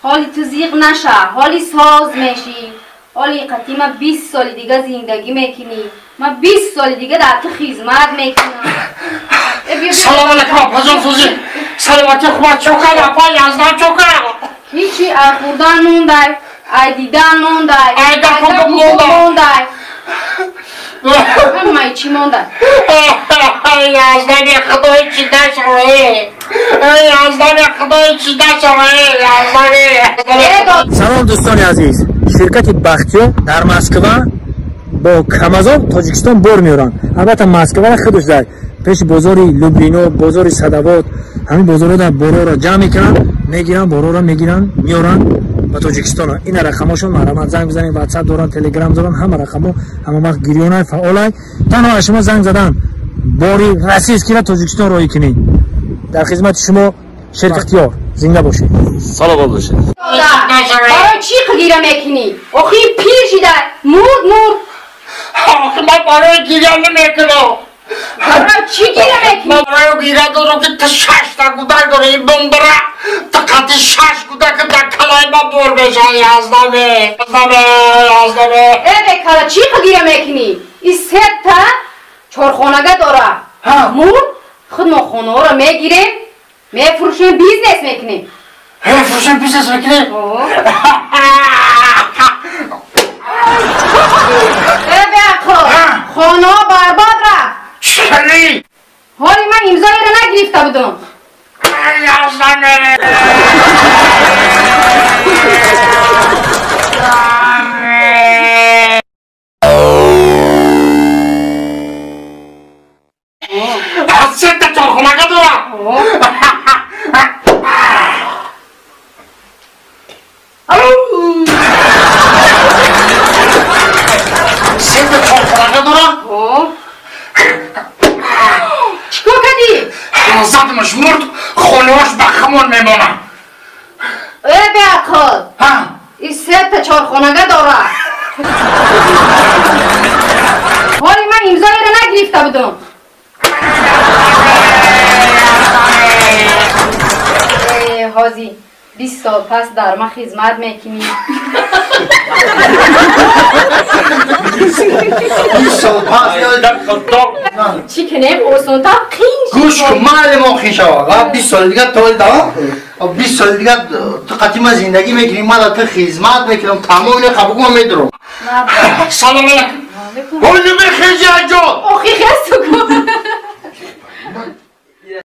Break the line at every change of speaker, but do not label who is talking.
حالی تو زیغ نشه، حالی ساز میشی. حالی قطعی من 20 سال دیگه زندگی میکنی، من 20 سال دیگه در تو خدمت میکنم.
سلام علیکم آپا جان فوزی. سلامتی خوبه چوکر آپا یزدان چوکر.
هیچی خوردن مونده، دیدن مونده،
خوب مونده.
همه چی مونده؟
یزدان خدای چی دشوه. یزدان خدای چی دشوه. یزدان.
سلام دوستان عزیز. شرکت بختیار در مسکو با کمازان تاجیکستان بار میارن. البته مسکو را خودش داره. پیش بازار لوبلینو، بازار صدوات، همین بازارها در بارا را جمع میکنن، میگیرن بارا را میگیرن، میارن به تاجیکستان. این رقماشون مرا زنگ بزنید، واتساپ دارن، تلگرام دارن، همه رقمو همه وقت گریونه فعالای. تنها شما زنگ زدن باری رسید که تاجیکستان راه کنید. در خدمت شما شرکت اختیار. زنده باشید.
سلام باشید.
برای چی گیره میکنی؟ آخه پیر شده، مرد.
آخه من برای گیره نمیکنم.
برای چی گیره میکنی؟
من برای گیره دارم که تا 6 تا گودک داره این بمبره. تا قطعی 6 گودک در کلای ما بور بشه. یزدانه.
ای کلا چی گیره میکنی؟ این 3 تا چهارخانگه داره. مرد خود ما خانه ها را میگیریم، میفروشیم، بیزنس میکنیم.
فروشیم بیزنس میکنیم؟
خانه ها برباد رفت.
چلی؟
حالی من امضایی را نگرفته بودم.
یزدانه. سه تا چهارخانگه دارم. سه تا چهارخانگه دارم.
چیکار کردی؟
زدمش مرد، خانه‌اش به خمون میمونه.
ای بیاکل این 3 تا چهارخانگه داره. حالی من امضایی را نگرفته بودم. حاجی 20 سال پس در ما خدمت میکنی.
20 سال پس
چی کنیم اوسون تا خیش
گوش کن مال ما خیش آقا 20 سال دیگه تول دا 20 سال دیگه تو قطعی ما زندگی میکنیم، ما تو خدمت میکنم، تمام اینه خبرگو میدرم.
سلام علیکم. بولی بخیجی اجاد.
آخی خیست کن.